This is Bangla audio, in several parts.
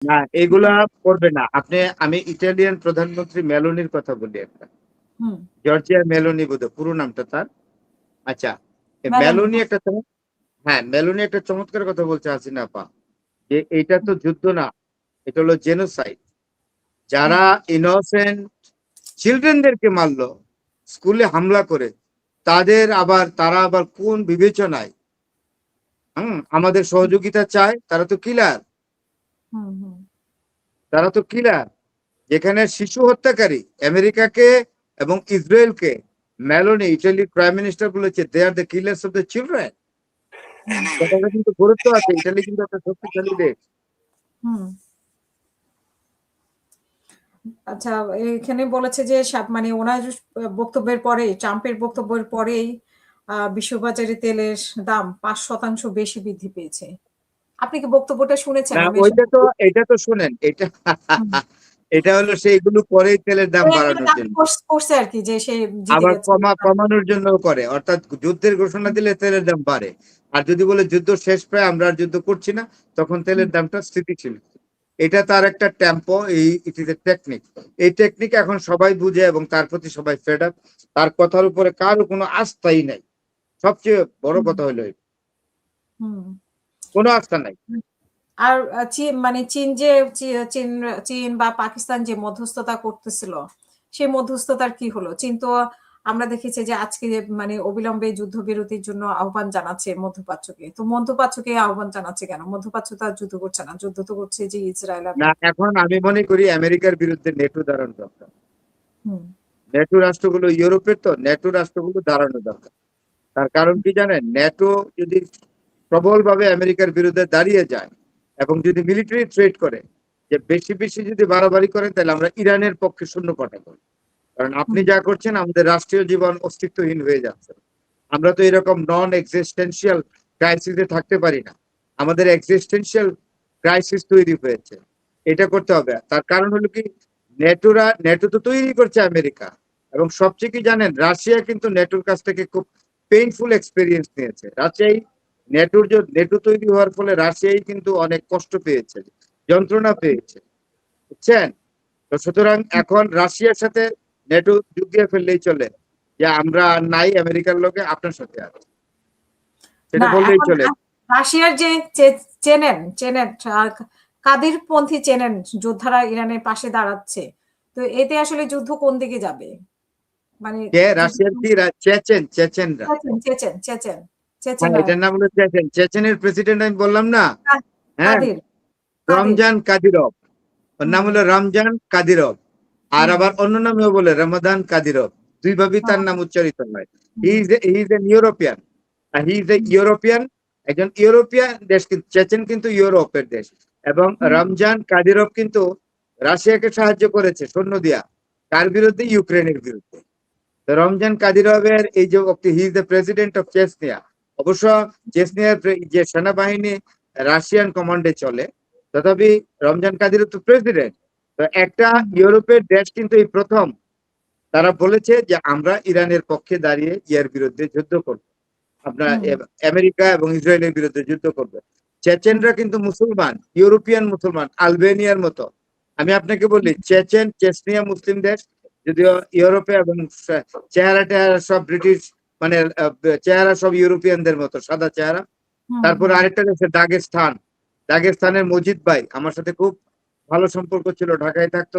না, এগুলা করবে না। আমি ইটালিয়ান প্রধানমন্ত্রী মেলোনির কথা বলি একটা। হুম। জর্জিয়া মেলোনি বোধহয় পুরো নামটা তার। আচ্ছা, মেলানি, মেলোনি হ্যাঁ। একটা হ্যাঁ, মেলোনি একটা চমৎকার কথা বলছে হাসিনা আপা, যে এটা তো যুদ্ধ না, এটা হলো জেনোসাইড। যারা হুম। ইনোসেন্ট চিলড্রেনদেরকে মারলো, স্কুলে হামলা করে, তারা আবার কোন বিবেচনায় আমাদের সহযোগিতা চায়? হুম। হুম। তারা তো কিলার। যেখানে শিশু হত্যাকারী আমেরিকাকে এবং ইসরায়েলকে, মেলোনি ইটালির প্রাইম মিনিস্টার বলেছে they are the killers of the children. হুম। কথাটা কিন্তু গুরুত্ব আছে, ইটালি কিন্তু একটা শক্তিশালী দেশ। হুম। আচ্ছা, এখানে বলেছে যে মানে ওনার বক্তব্যের পরে, ট্রাম্পের বক্তব্যের পরেই বিশ্ববাজারে তেলের দাম ৫% বেশি বৃদ্ধি পেয়েছে। আপনি কি বক্তব্যটা শুনেছেন? না, আমি আসলে এটা তো শোনেন, হুম। এটা হলো সেইগুলো করেই তেলের দাম একটা বাড়ানোর দাবি জন্য, করছে আরকি যে সে জিতে আবার গেছে। কমানোর জন্য করে। অর্থাৎ যুদ্ধের ঘোষণা হুম। দিলে তেলের দাম বাড়ে, আর যদি বলে যুদ্ধ শেষ, প্রায় আমরা আর যুদ্ধ করছি না, তখন হুম। তেলের দামটা স্থিতিশীল। এটা তার একটা tempo, it is a technique. এই টেকনিক এখন সবাই বুঝে এবং তার প্রতি সবাই ফেড আপ। তার কথার উপরে কারো কোনো আস্থাই নাই। সবচেয়ে বড় হুম। কথা হলো এটা, হুম। কোনো আস্থা নাই। আর মানে চীন চীন বা পাকিস্তান যে মধ্যস্থতা করতেছিল, সেই মধ্যস্থতার কি হলো? চীন তো আমরা দেখেছি যে আজকে মানে অবিলম্বে যুদ্ধবিরতির জন্য আহ্বান জানাচ্ছে মধ্যপ্রাচ্যকে। তো মধ্যপ্রাচ্যকে আহ্বান জানাচ্ছে কেন? মধ্যপ্রাচ্য তো আর যুদ্ধ করছে না। যুদ্ধ তো করছে যে ইসরায়েল আর না, এখন আমি মনে করি আমেরিকার বিরুদ্ধে নেটো দাঁড়ানো দরকার। হুম। নেটো রাষ্ট্রগুলো ইউরোপের, তো নেটো রাষ্ট্রগুলো দাঁড়ানো দরকার। তার কারণ কি জানেন? নেটো যদি প্রবলভাবে আমেরিকার বিরুদ্ধে দাঁড়িয়ে যায় এবং যদি মিলিটারি থ্রেট করে, যে বেশি বেশি যদি বাড়াবাড়ি করেন, তাহলে আমরা ইরানের পক্ষে শূন্য পাঠাবো। কারণ আপনি হুম। যা করছেন, আমাদের রাষ্ট্রীয় জীবন অস্তিত্বহীন হয়ে যাচ্ছে। আমরা তো এরকম নন এক্সিস্টেন্সিয়াল ক্রাইসিসে থাকতে পারি না। আমাদের এক্সিস্টেন্সিয়াল ক্রাইসিস তৈরি হয়েছে। এটা করতে হবে। তার কারণ হলো কি, নেটো তো তৈরি করছে আমেরিকা, এবং সবচেয়ে কি জানেন, রাশিয়া কিন্তু নেটোর কাছ থেকে খুব পেইনফুল এক্সপিরিয়েন্স নিয়েছে। নেটো তৈরি হওয়ার ফলে রাশিয়াই কিন্তু অনেক কষ্ট পেয়েছে, যন্ত্রণা পেয়েছে, বুঝছেন? তো সুতরাং এখন রাশিয়ার সাথে নেটো যোগ দিয়ে ফেললেই চলে, যে আমরা আর নাই আমেরিকার লোকে, আপনার সাথে আছে, সেটা না, বললেই এখন চলে। রাশিয়ার যে চেনেন চেনেন কাদিরপন্থী চেনেন যোদ্ধারা ইরানের পাশে দাঁড়াচ্ছে। তো এতে আসলে যুদ্ধ কোন দিকে যাবে? মানে কে? যুদ্ধ রাশিয়ার কি চেচেনরা? হ্যাঁ, চেচেনরা এটার নাম হলো চেচেনের প্রেসিডেন্ট আমি বললাম না। হ্যাঁ, কাদির কাদির রমজান কাদিরভ। ওর নাম হুম। হলো রমজান কাদিরভ। আর হুম। আবার অন্য নামেও বলে রমাদান কাদিরভ। দুইভাবেই তার হ্যাঁ। নাম উচ্চারিত হয়। He hmm. Is an European. He is a European, একজন ইউরোপিয়ান দেশ, কিন্তু চেচেন কিন্তু ইউরোপের দেশ। এবং হুম। রমজান কাদিরভ কিন্তু রাশিয়াকে সাহায্য করেছে সৈন্য দিয়া। কার বিরুদ্ধে? ইউক্রেনের বিরুদ্ধে। তো রমজান কাদিরভের এই যে, he is the president of Chechnya. অবশ্য চেচনিয়ার যে সেনাবাহিনী রাশিয়ান কমান্ডে চলে, তথাপি রমজান কাদিরভ তো প্রেসিডেন্ট। তো একটা হুম। ইউরোপের দেশ কিন্তু এই প্রথম তারা বলেছে যে আমরা ইরানের পক্ষে দাঁড়িয়ে ইয়ার বিরুদ্ধে যুদ্ধ করব। আপনার হুম। আমেরিকা এবং ইসরায়েলের বিরুদ্ধে যুদ্ধ করবে। হুম। চেচেনরা কিন্তু মুসলমান, ইউরোপিয়ান মুসলমান, আলবেনিয়ার মতো। আমি আপনাকে বলি, চেচনিয়া মুসলিম দেশ, যদিও ইউরোপে, এবং চেহারা টেহারা সব ব্রিটিশ, মানে চেহারা সব ইউরোপিয়ানদের মতো সাদা চেহারা। হুম। তারপরে হুম। আরেকটা দেশে দাগেস্তান। দাগেস্তানের মজিদ ভাই আমার সাথে খুব ভালো সম্পর্ক ছিল, ঢাকায় থাকতো,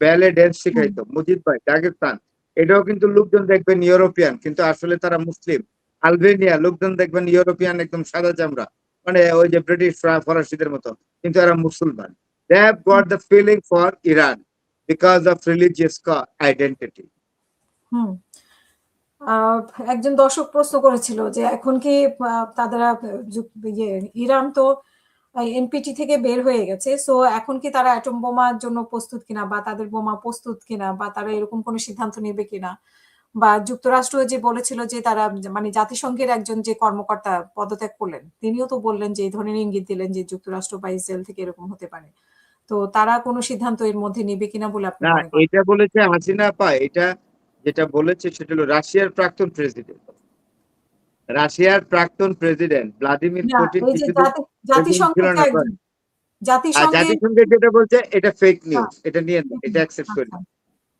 ব্যালে ড্যান্স হুম। শিখাইতো মজিদ ভাই, দাগেস্তান। এটাও কিন্তু লোকজন দেখবেন ইউরোপিয়ান, কিন্তু আসলে তারা মুসলিম। আলবেনিয়া লোকজন দেখবেন ইউরোপিয়ান, একদম সাদা চামড়া, মানে ওই যে ব্রিটিশ ফরাসিদের মতো, কিন্তু এরা মুসলমান। They have got the feeling for Iran because of religious identity. হুম। আহ, একজন দর্শক প্রশ্ন করেছিল যে এখন কি তারা ইয়ে ইরান তো এনপিটি থেকে বের হয়ে গেছে, সো এখন কি তারা অ্যাটম বোমার জন্য প্রস্তুত কিনা, বা তাদের বোমা প্রস্তুত কিনা, বা তারা এরকম কোনো সিদ্ধান্ত নেবে কিনা, বা যুক্তরাষ্ট্র যে বলেছিল যে তারা মানে জাতিসংঘের একজন যে কর্মকর্তা পদত্যাগ করলেন, তিনিও তো বললেন যে এই ধরনের ইঙ্গিত দিলেন যে যুক্তরাষ্ট্র বা ইসরায়েল থেকে এরকম হতে পারে। তো তারা কোনো সিদ্ধান্ত এর মধ্যে নেবে কিনা বলে আপনি না, মনে করেন? এটা বলেছে হাসিনা আপা, এটা যেটা বলেছে সেটা হলো রাশিয়ার প্রাক্তন প্রেসিডেন্ট। রাশিয়ার প্রাক্তন প্রেসিডেন্ট ভ্লাদিমির না, পুতিন এই যে কিছুদিন প্রেসিডেন্ট ছিল জাতিসংঘের যে না? একজন আর জাতিসংঘে জাতিসংঘের যেটা বলছে এটা ফেক হ্যাঁ, নিউজ, এটা নিয়ে না, এটা অ্যাকসেপ্ট করি আচ্ছা। না।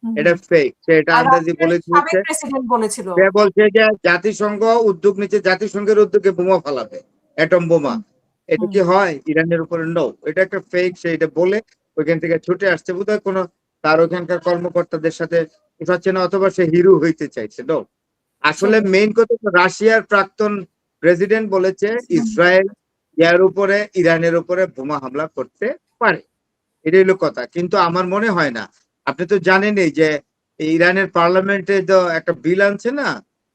হুম, এটা হুম। ফেক, সে এটা আর আন্দাজি রাশিয়ার বলে সাবেক দিয়েছে। প্রেসিডেন্ট বলেছিল। সে বলছে যে জাতিসংঘ উদ্যোগ নিচ্ছে, জাতিসংঘের উদ্যোগে বোমা ফালাবে, অ্যাটম বোমা। হুম, এটা হুম, কি হয় ইরানের উপরে? নো, এটা একটা ফেক। সে এটা বলে ওইখান থেকে ছুটে আসছে, বোধহয় কোনো তার ওখানকার কর্মকর্তাদের সাথে উঠাচ্ছে না, অথবা সে হিরো হইতে চাইছে। নো, আসলে সেটাই। মেইন কথা তো রাশিয়ার প্রাক্তন প্রেসিডেন্ট বলেছে হুম, ইসরায়েল ইয়ার উপরে, ইরানের উপরে বোমা হামলা করতে পারে। এটাই হলো কথা। কিন্তু আমার মনে হয় না, আপনি তো জানেনই যে এই ইরানের পার্লামেন্টে তো একটা বিল আনছে না,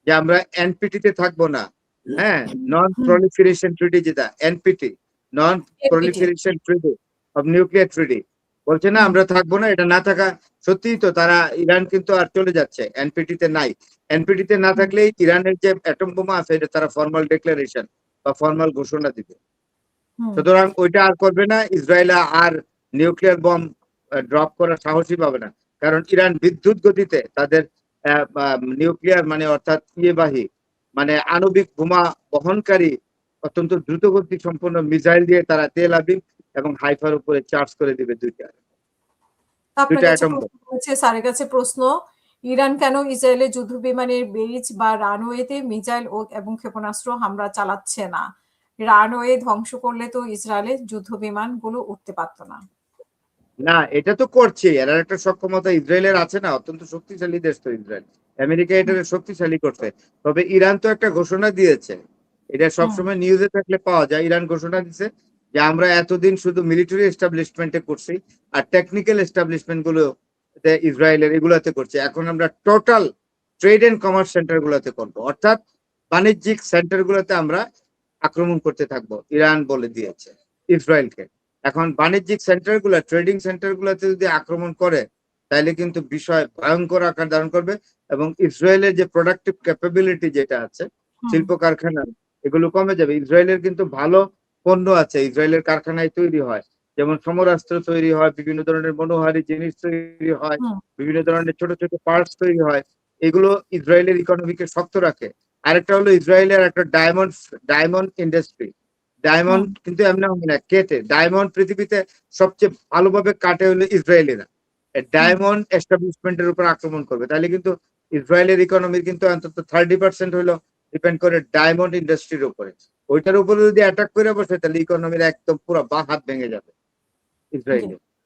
যে আমরা এনপিটি তে থাকবো না। হ্যাঁ, নন হুম, প্রলিফারেশন ট্রিটি, যেটা NPT, non NPT. Proliferation treaty of nuclear treaty, বলছে না হুম, আমরা থাকবো না। এটা না থাকা সত্যিই তো, তারা ইরান কিন্তু আর চলে যাচ্ছে, এনপিটি তে নাই। এনপিটি তে না হুম, থাকলেই ইরানের যে অ্যাটম বোমা আছে এটা তারা ফর্মাল ডিক্লারেশন বা ফর্মাল ঘোষণা দিবে। হুম। সুতরাং ওইটা আর করবে না ইসরায়েল, আর নিউক্লিয়ার বম ড্রপ করার সাহসই পাবে না। কারণ ইরান বিদ্যুৎ গতিতে তাদের নিউক্লিয়ার মানে অর্থাৎ ইয়েবাহী মানে আণবিক বোমা বহনকারী অত্যন্ত দ্রুতগতি সম্পন্ন মিসাইল দিয়ে তারা তেল আবিব এবং হাইফার উপরে চার্জ করে দিবে দুইটা আপনার দুইটা কাছে অ্যাটম প্রশ্ন বোম। করেছে, স্যারের কাছে প্রশ্ন, ইরান কেন ইসরায়েলের যুদ্ধ বিমানের বেইজ বা রানওয়েতে মিসাইল ও এবং ক্ষেপণাস্ত্র হামলা চালাচ্ছে না? রানওয়ে ধ্বংস করলে তো ইসরায়েলের যুদ্ধ বিমানগুলো উঠতে পারতো না। না, এটা তো করছে, এর একটা সক্ষমতা ইসরায়েলের আছে না, অত্যন্ত শক্তিশালী দেশ তো ইসরায়েল। আমেরিকা হুম, এটাকে শক্তিশালী করছে। তবে ইরান তো একটা ঘোষণা দিয়েছে, এটা হুম, সবসময় নিউজে থাকলে পাওয়া যায়। ইরান ঘোষণা দিচ্ছে যে আমরা এতদিন শুধু মিলিটারি এস্টাবলিশমেন্টে করছি, আর টেকনিক্যাল এস্টাবলিশমেন্ট গুলো ইসরায়েলের এগুলাতে করছে। এখন আমরা total trade and commerce centre গুলোতে করবো, অর্থাৎ বাণিজ্যিক সেন্টার গুলোতে আমরা আক্রমণ করতে থাকবো, ইরান বলে দিয়েছে ইসরায়েলকে। এখন বাণিজ্যিক সেন্টার গুলা, ট্রেডিং সেন্টার গুলাতে যদি আক্রমণ করে, তাহলে কিন্তু বিষয় ভয়ঙ্কর আকার ধারণ করবে। এবং ইসরায়েলের যে প্রোডাক্টিভ ক্যাপাবিলিটি যেটা আছে, হুম, শিল্প কারখানা, এগুলো কমে যাবে। ইসরায়েলের কিন্তু ভালো পণ্য আছে, ইসরায়েলের কারখানায় তৈরি হয়, যেমন সমরাস্ত্র তৈরি হয়, বিভিন্ন ধরনের মনোহারী জিনিস তৈরি হয়, হুম, বিভিন্ন ধরনের ছোট ছোট পার্টস তৈরি হয়। এগুলো ইসরায়েলের ইকোনমিকে শক্ত রাখে। আরেকটা হলো ইসরায়েলের একটা ডায়মন্ড, ডায়মন্ড ইন্ডাস্ট্রি। হুম, ডায়মন্ড কিন্তু এমনি হয় না, কেটে ডায়মন্ড পৃথিবীতে সবচেয়ে ভালোভাবে কাটে হলো ইসরায়েলিরা। হুম, ডায়মন্ড এস্টাবলিশমেন্টের উপর আক্রমণ করবে, তাহলে কিন্তু ইসরায়েলের ইকোনমির কিন্তু অন্তত 30% হলো ডিপেন্ড করে ডায়মন্ড ইন্ডাস্ট্রির উপরে। ওইটার উপরে যদি অ্যাটাক করে বসে, তাহলে ইকোনমির একদম পুরো বা হাত ভেঙে যাবে জি। ইসরায়েলের।